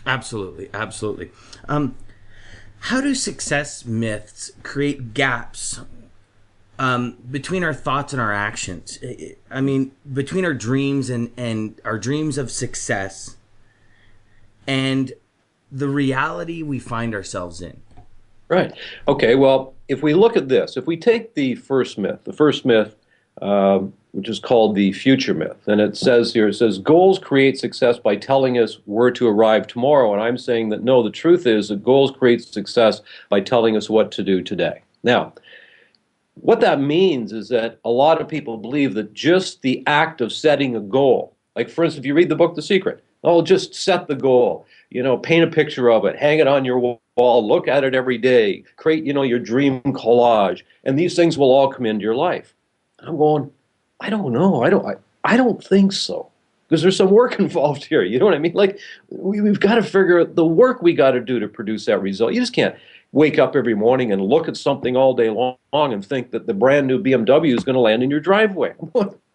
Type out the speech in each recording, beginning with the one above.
Absolutely, absolutely. How do success myths create gaps between our thoughts and our actions? I mean, between our dreams and our dreams of success and the reality we find ourselves in. Right. Okay. Well, if we look at this, if we take the first myth, which is called the future myth, and it says here, it says goals create success by telling us where to arrive tomorrow. And I'm saying that no, the truth is that goals create success by telling us what to do today. Now, what that means is that a lot of people believe that just the act of setting a goal, like for instance, if you read the book The Secret, oh, just set the goal, paint a picture of it, hang it on your wall, look at it every day, create, your dream collage, and these things will all come into your life. I'm going, I don't know, I don't think so. Because there's some work involved here. You know what I mean? Like, we've got to figure out the work we got to do to produce that result. You just can't wake up every morning and look at something all day long and think that the brand new BMW is going to land in your driveway.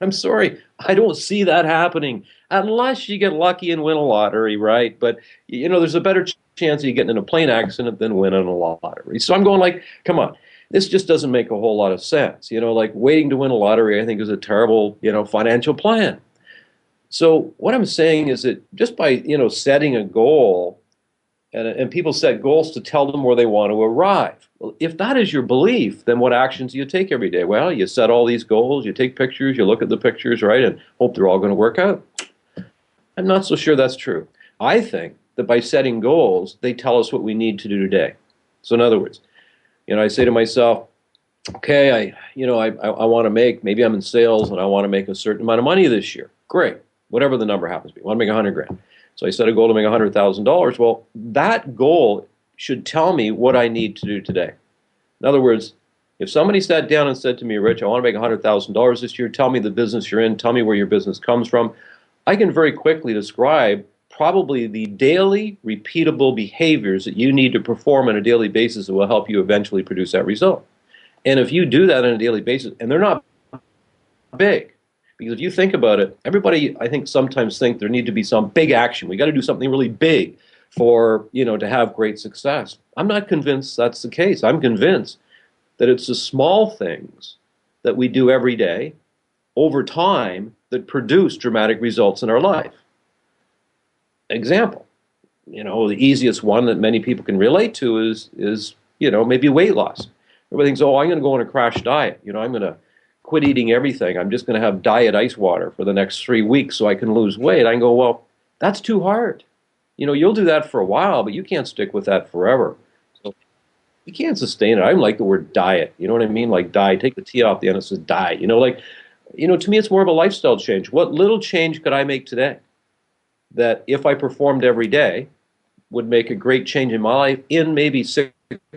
I'm sorry, I don't see that happening unless you get lucky and win a lottery, right? But there's a better chance of you getting in a plane accident than winning a lottery. So I'm going like, come on, this just doesn't make a whole lot of sense. Like waiting to win a lottery, I think is a terrible, financial plan. So what I'm saying is that just by setting a goal. And people set goals to tell them where they want to arrive. Well, if that is your belief, then what actions do you take every day? Well, you set all these goals, you take pictures, you look at the pictures, right, and hope they're all going to work out. I'm not so sure that's true. I think that by setting goals, they tell us what we need to do today. So in other words, I say to myself, okay, I want to make, maybe I'm in sales and I want to make a certain amount of money this year. Great, whatever the number happens to be. I want to make 100 grand. So I set a goal to make $100,000. Well, that goal should tell me what I need to do today. In other words, if somebody sat down and said to me, Rich, I want to make $100,000 this year, tell me the business you're in, tell me where your business comes from, I can very quickly describe probably the daily repeatable behaviors that you need to perform on a daily basis that will help you eventually produce that result. And if you do that on a daily basis, and they're not big, because if you think about it, everybody, I think, sometimes think there need to be some big action. We got to do something really big for, to have great success. I'm not convinced that's the case. I'm convinced that it's the small things that we do every day over time that produce dramatic results in our life. Example, the easiest one that many people can relate to is maybe weight loss. Everybody thinks, oh, I'm going to go on a crash diet. I'm going to quit eating everything. I'm just going to have diet ice water for the next 3 weeks so I can lose weight. I can go, well, that's too hard. You'll do that for a while, but you can't stick with that forever. So you can't sustain it. I don't like the word diet. You know what I mean? Like die. Take the T off the end. It says die. To me, it's more of a lifestyle change. What little change could I make today that if I performed every day would make a great change in my life in maybe 6,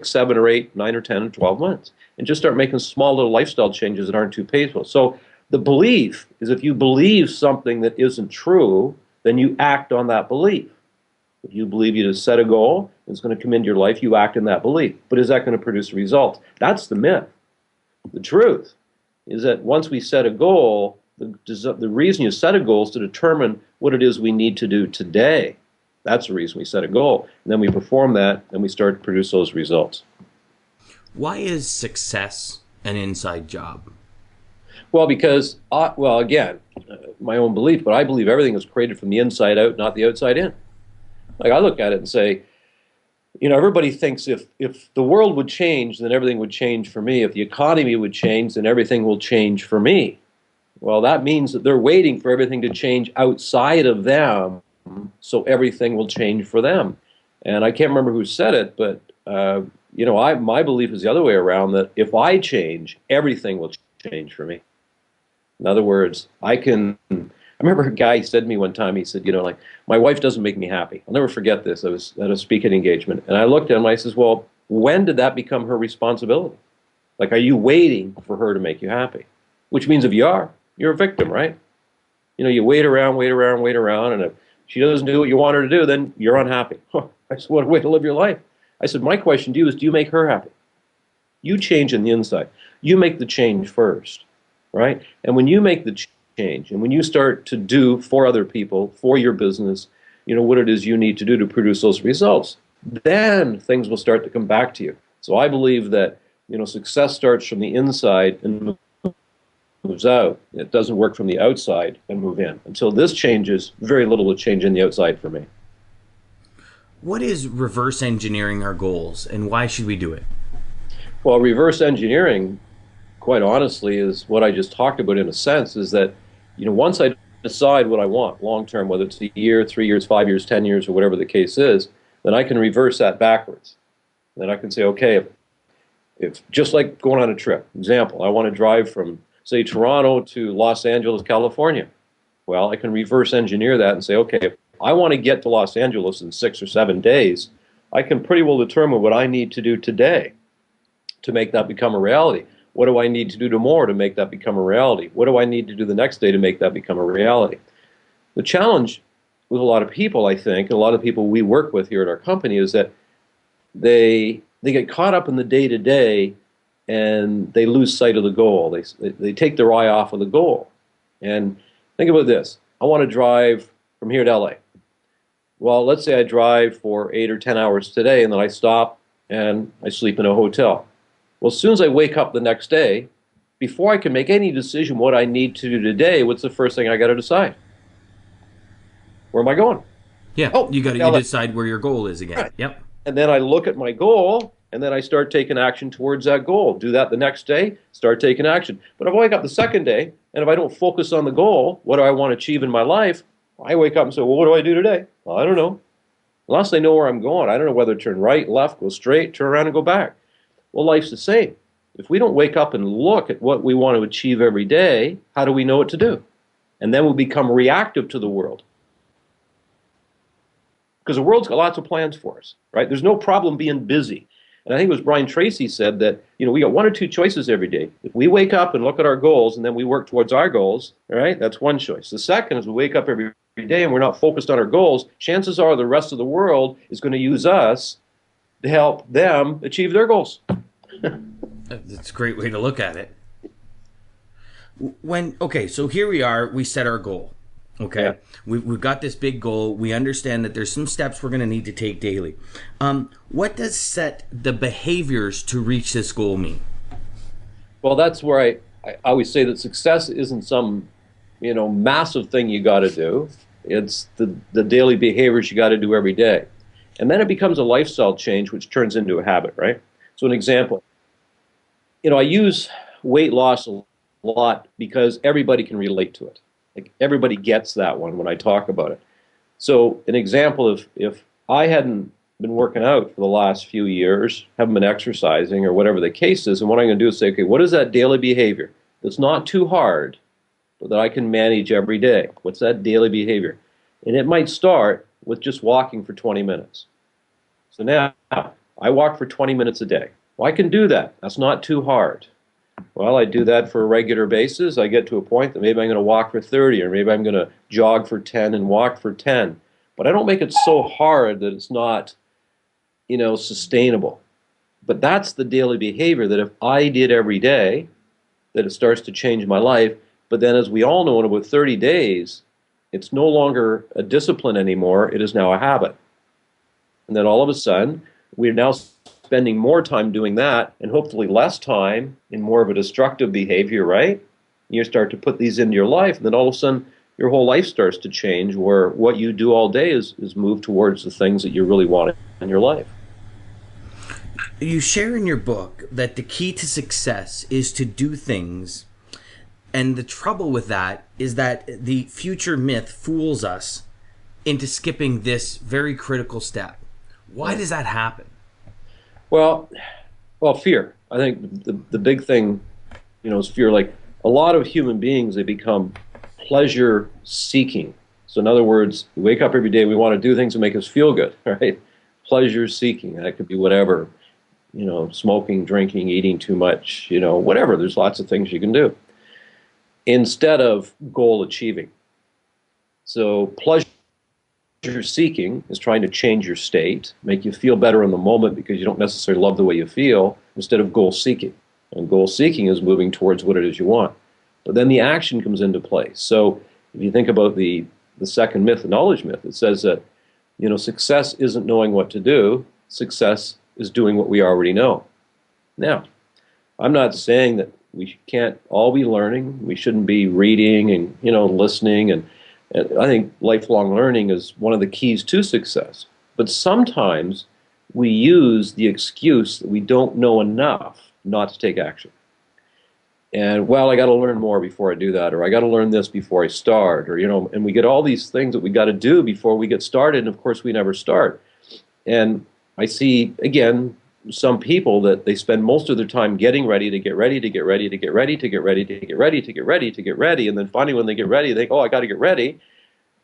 7, or 8, 9, or 10, or 12 months? And just start making small little lifestyle changes that aren't too painful. So the belief is if you believe something that isn't true, then you act on that belief. If you believe you just set a goal, and it's going to come into your life, you act in that belief. But is that going to produce a result? That's the myth. The truth is that once we set a goal, the reason you set a goal is to determine what it is we need to do today. That's the reason we set a goal. And then we perform that, and we start to produce those results. Why is success an inside job? Well, because, again, my own belief, but I believe everything is created from the inside out, not the outside in. Like, I look at it and say, everybody thinks if the world would change, then everything would change for me. If the economy would change, then everything will change for me. Well, that means that they're waiting for everything to change outside of them, so everything will change for them. And I can't remember who said it, but my belief is the other way around, that if I change, everything will change for me. In other words, I remember a guy said to me one time, he said, my wife doesn't make me happy. I'll never forget this. I was at a speaking engagement, and I looked at him and I says, well, when did that become her responsibility? Like, are you waiting for her to make you happy? Which means if you are, you're a victim, right? You wait around, and if she doesn't do what you want her to do, then you're unhappy. I said, what a way to live your life. I said, my question to you is, do you make her happy? You change in the inside. You make the change first, right? And when you make the change, and when you start to do for other people, for your business, what it is you need to do to produce those results. Then things will start to come back to you. So I believe that, success starts from the inside and moves out. It doesn't work from the outside and move in. Until this changes, very little will change in the outside for me. What is reverse engineering our goals, and why should we do it? Well, reverse engineering, quite honestly, is what I just talked about in a sense, is that, once I decide what I want long term, whether it's a year, 3 years, 5 years, 10 years, or whatever the case is, then I can reverse that backwards. Then I can say, okay, if just like going on a trip, example, I want to drive from, say, Toronto to Los Angeles, California. Well, I can reverse engineer that and say, okay, if I want to get to Los Angeles in 6 or 7 days, I can pretty well determine what I need to do today to make that become a reality. What do I need to do tomorrow to make that become a reality? What do I need to do the next day to make that become a reality? The challenge with a lot of people, I think, and a lot of people we work with here at our company, is that they get caught up in the day-to-day and they lose sight of the goal. They take their eye off of the goal. And think about this. I want to drive from here to LA. Well, let's say I drive for 8 or 10 hours today, and then I stop and I sleep in a hotel. Well, as soon as I wake up the next day, before I can make any decision what I need to do today, what's the first thing I got to decide? Where am I going? Yeah, oh, you decide where your goal is again. Right. Yep. And then I look at my goal, and then I start taking action towards that goal. Do that the next day, start taking action. But if I wake up the second day, and if I don't focus on the goal, what do I want to achieve in my life? I wake up and say, well, what do I do today? Well, I don't know. Unless I know where I'm going, I don't know whether to turn right, left, go straight, turn around and go back. Well, life's the same. If we don't wake up and look at what we want to achieve every day, how do we know what to do? And then we'll become reactive to the world. Because the world's got lots of plans for us, right? There's no problem being busy. And I think it was Brian Tracy said that, we got 1 or 2 choices every day. If we wake up and look at our goals and then we work towards our goals, all right, that's one choice. The second is we wake up every day and we're not focused on our goals, chances are the rest of the world is going to use us to help them achieve their goals. That's a great way to look at it. Okay, so here we are, we set our goal. Okay, yeah. We've got this big goal. We understand that there's some steps we're going to need to take daily. What does set the behaviors to reach this goal mean? Well, that's where I always say that success isn't some, massive thing you got to do. It's the daily behaviors you got to do every day. And then it becomes a lifestyle change, which turns into a habit, right? So an example, I use weight loss a lot because everybody can relate to it. Like everybody gets that one when I talk about it. So an example, if I hadn't been working out for the last few years, haven't been exercising or whatever the case is, and what I'm going to do is say, okay, what is that daily behavior that's not too hard, but that I can manage every day? What's that daily behavior? And it might start with just walking for 20 minutes. So now I walk for 20 minutes a day. Well, I can do that. That's not too hard. Well, I do that for a regular basis. I get to a point that maybe I'm going to walk for 30, or maybe I'm going to jog for 10 and walk for 10. But I don't make it so hard that it's not, sustainable. But that's the daily behavior that if I did every day, that it starts to change my life. But then, as we all know, in about 30 days, it's no longer a discipline anymore. It is now a habit. And then all of a sudden, we're now spending more time doing that and hopefully less time in more of a destructive behavior, right? You start to put these into your life, and then all of a sudden your whole life starts to change, where what you do all day is move towards the things that you really want in your life. You share in your book that the key to success is to do things, and the trouble with that is that the future myth fools us into skipping this very critical step. Why does that happen? Well, fear. I think the big thing, is fear. Like a lot of human beings, they become pleasure seeking. So in other words, we wake up every day, we want to do things that make us feel good, right? Pleasure seeking. That could be whatever, smoking, drinking, eating too much, whatever. There's lots of things you can do instead of goal achieving. So pleasure seeking is trying to change your state, make you feel better in the moment because you don't necessarily love the way you feel, instead of goal seeking. And goal seeking is moving towards what it is you want. But then the action comes into play. So if you think about the second myth, the knowledge myth, it says that Success isn't knowing what to do. Success is doing what we already know. Now, I'm not saying that we can't all be learning. We shouldn't be reading and, listening. And I think lifelong learning is one of the keys to success. But sometimes we use the excuse that we don't know enough not to take action. And, well, I got to learn more before I do that, or I got to learn this before I start, or, and we get all these things that we got to do before we get started, and of course we never start. And I see, again, some people that they spend most of their time getting ready to get ready to get ready to get ready to get ready to get ready to get ready to get ready, and then finally when they get ready, they think, oh, I got to get ready.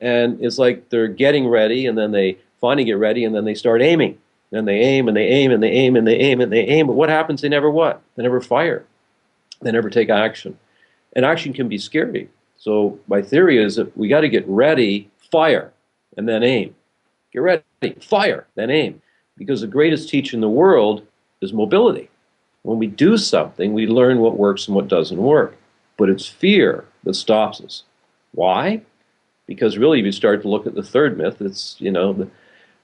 And it's like they're getting ready, and then they finally get ready, and then they start aiming. Then they aim, and they aim, and they aim, and they aim, and they aim. But what happens? They never what? They never fire. They never take action. And action can be scary. So my theory is that we got to get ready, fire, and then aim. Get ready, fire, then aim. Because the greatest teacher in the world is mobility. When we do something, we learn what works and what doesn't work. But it's fear that stops us. Why? Because really, if you start to look at the third myth, it's,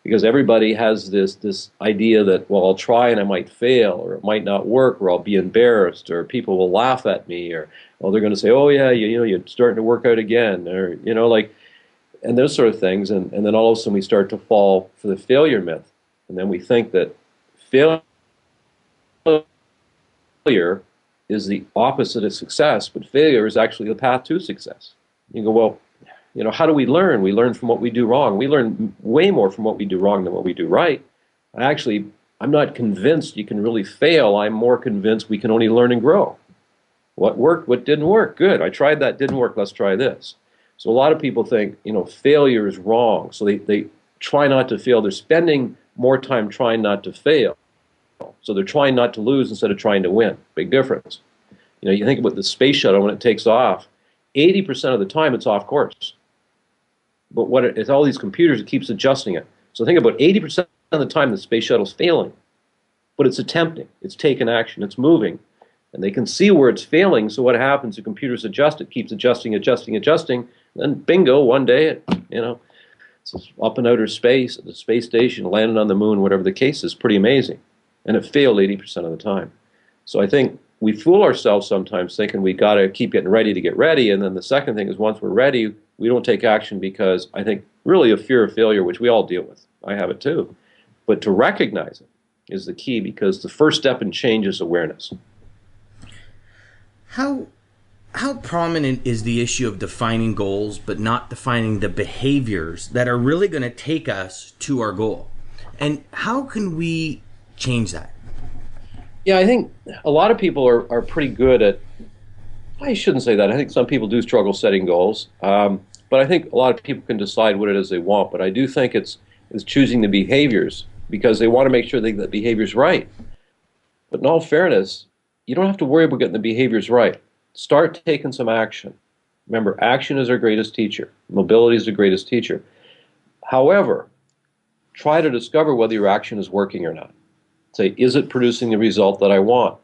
because everybody has this idea that, well, I'll try and I might fail, or it might not work, or I'll be embarrassed, or people will laugh at me, or, well, they're going to say, oh yeah, you're starting to work out again, or, and those sort of things. And then all of a sudden we start to fall for the failure myth. And then we think that failure is the opposite of success, but failure is actually the path to success. You go, well, how do we learn? We learn from what we do wrong. We learn way more from what we do wrong than what we do right. I'm not convinced you can really fail. I'm more convinced we can only learn and grow. What worked? What didn't work? Good. I tried that. Didn't work. Let's try this. So a lot of people think, failure is wrong. So they try not to fail. They're spending more time trying not to fail. So they're trying not to lose instead of trying to win. Big difference. You think about the space shuttle when it takes off. 80% of the time it's off course. But it's all these computers, it keeps adjusting it. So think about 80% of the time the space shuttle's failing. But it's attempting. It's taking action. It's moving. And they can see where it's failing. So what happens? The computers adjust. It keeps adjusting, adjusting, adjusting. Then bingo, one day, it's up in outer space, at the space station, landing on the moon, whatever the case is, pretty amazing. And it failed 80% of the time. So I think we fool ourselves sometimes thinking we got to keep getting ready to get ready. And then the second thing is once we're ready, we don't take action because I think really a fear of failure, which we all deal with. I have it too. But to recognize it is the key, because the first step in change is awareness. How prominent is the issue of defining goals but not defining the behaviors that are really going to take us to our goal? And how can we change that? Yeah, I think a lot of people are pretty good at, I shouldn't say that. I think some people do struggle setting goals. But I think a lot of people can decide what it is they want. But I do think it's choosing the behaviors, because they want to make sure the behavior's right. But in all fairness, you don't have to worry about getting the behaviors right. Start taking some action. Remember, action is our greatest teacher. Mobility is the greatest teacher. However, try to discover whether your action is working or not. Say, is it producing the result that I want?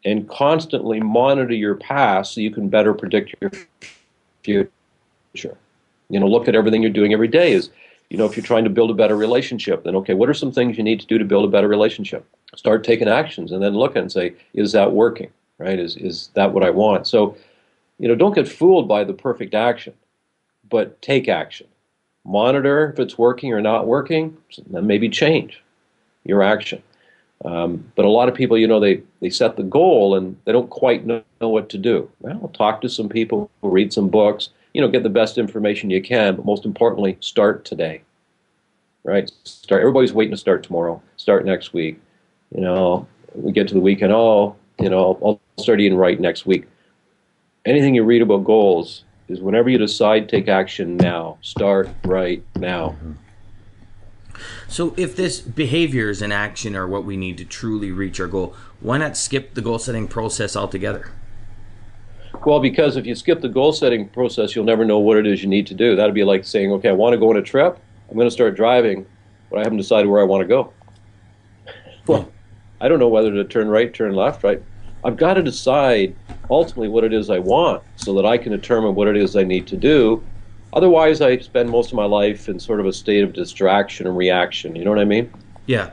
And constantly monitor your past so you can better predict your future. Look at everything you're doing every day. If you're trying to build a better relationship, then okay, what are some things you need to do to build a better relationship? Start taking actions and then look and say, is that working? Right? Is that what I want? So, don't get fooled by the perfect action, but take action. Monitor if it's working or not working, then maybe change your action. But a lot of people, they set the goal and they don't quite know what to do. Well, talk to some people, read some books, get the best information you can, but most importantly, start today. Right? Everybody's waiting to start tomorrow. Start next week. We get to the weekend, I'll start eating right next week. Anything you read about goals is whenever you decide, take action now. Start right now. So if this behaviors and action are what we need to truly reach our goal, why not skip the goal setting process altogether? Well, because if you skip the goal setting process, you'll never know what it is you need to do. That'd be like saying, okay, I want to go on a trip. I'm going to start driving, but I haven't decided where I want to go. Well, I don't know whether to turn right, turn left, right? I've got to decide ultimately what it is I want so that I can determine what it is I need to do. Otherwise, I spend most of my life in sort of a state of distraction and reaction. You know what I mean? Yeah.